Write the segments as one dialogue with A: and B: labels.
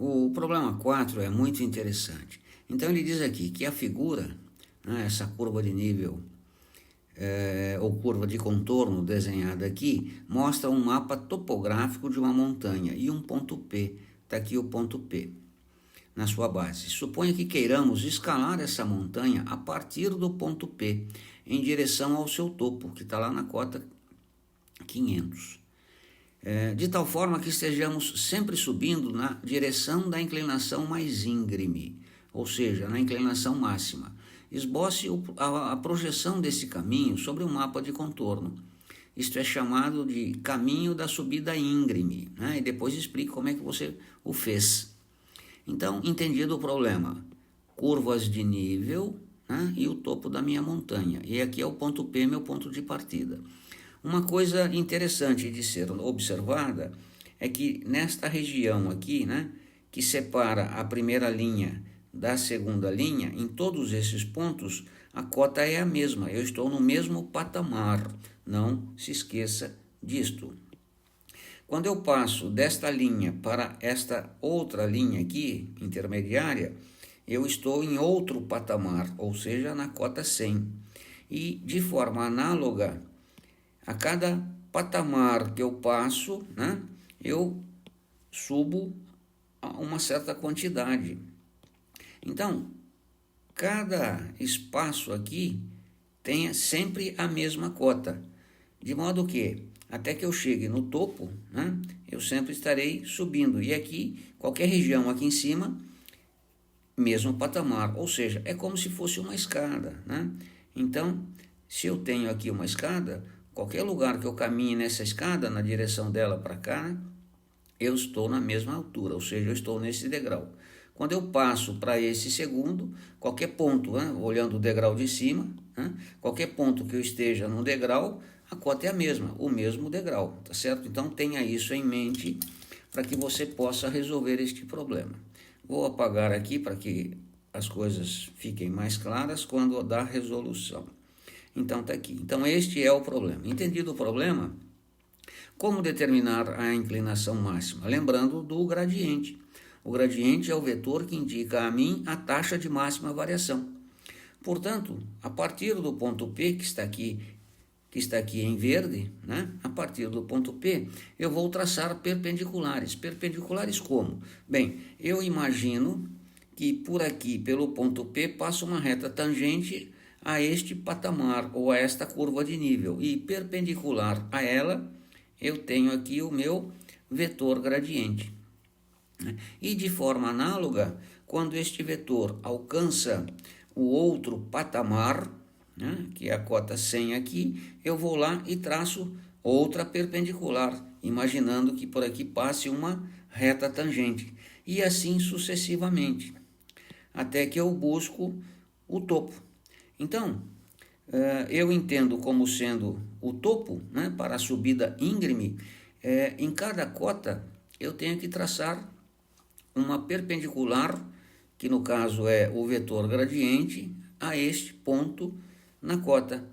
A: O problema 4 é muito interessante. Então ele diz aqui que a figura, né, essa curva de nível ou curva de contorno desenhada aqui, mostra um mapa topográfico de uma montanha e um ponto P. Está aqui o ponto P na sua base. Suponha que queiramos escalar essa montanha a partir do ponto P, em direção ao seu topo, que está lá na cota 500. De tal forma que estejamos sempre subindo na direção da inclinação mais íngreme, ou seja, na inclinação máxima. Esboce a projeção desse caminho sobre um mapa de contorno. Isto é chamado de caminho da subida íngreme, né? E depois explique como é que você o fez. Então, entendido o problema, curvas de nível, né, e o topo da minha montanha. E aqui é o ponto P, meu ponto de partida. Uma coisa interessante de ser observada é que nesta região aqui, né, que separa a primeira linha da segunda linha, em todos esses pontos, a cota é a mesma. Eu estou no mesmo patamar. Não se esqueça disto. Quando eu passo desta linha para esta outra linha aqui, intermediária, eu estou em outro patamar, ou seja, na cota 100. E de forma análoga, a cada patamar que eu passo, né, eu subo a uma certa quantidade. Então, cada espaço aqui tem sempre a mesma cota, de modo que, até que eu chegue no topo, né, eu sempre estarei subindo. E aqui, qualquer região aqui em cima, mesmo patamar, ou seja, é como se fosse uma escada, né? Então, se eu tenho aqui uma escada, qualquer lugar que eu caminhe nessa escada, na direção dela para cá, eu estou na mesma altura, ou seja, eu estou nesse degrau. Quando eu passo para esse segundo, qualquer ponto, né, olhando o degrau de cima, né, qualquer ponto que eu esteja no degrau, a cota é a mesma, o mesmo degrau, tá certo? Então tenha isso em mente para que você possa resolver este problema. Vou apagar aqui para que as coisas fiquem mais claras quando dar resolução. Então tá aqui. Então este é o problema. Entendido o problema, como determinar a inclinação máxima? Lembrando do gradiente. O gradiente é o vetor que indica a mim a taxa de máxima variação. Portanto, a partir do ponto P, que está aqui em verde, né? A partir do ponto P, eu vou traçar perpendiculares. Perpendiculares como? Bem, eu imagino que por aqui, pelo ponto P, passa uma reta tangente a este patamar ou a esta curva de nível. E perpendicular a ela, eu tenho aqui o meu vetor gradiente. E de forma análoga, quando este vetor alcança o outro patamar, né, que é a cota 100 aqui, eu vou lá e traço outra perpendicular, imaginando que por aqui passe uma reta tangente. E assim sucessivamente, até que eu busco o topo. Então, eu entendo como sendo o topo, né, para a subida íngreme, em cada cota eu tenho que traçar uma perpendicular, que no caso é o vetor gradiente, a este ponto na cota.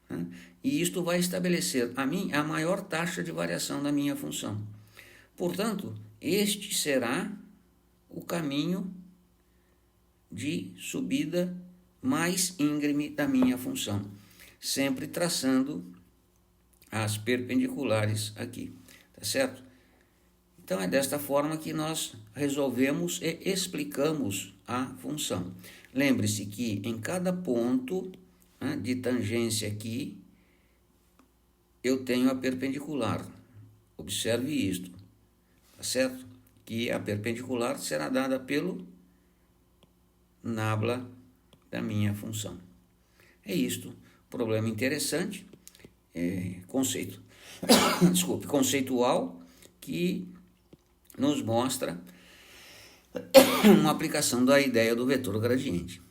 A: Né? E isto vai estabelecer a maior taxa de variação da minha função. Portanto, este será o caminho de subida mais íngreme da minha função, sempre traçando as perpendiculares aqui, tá certo? Então é desta forma que nós resolvemos e explicamos a função. Lembre-se que em cada ponto, né, de tangência aqui, eu tenho a perpendicular. Observe isto, tá certo? Que a perpendicular será dada pelo nabla da minha função. É isto. Problema interessante, conceitual, que nos mostra uma aplicação da ideia do vetor gradiente.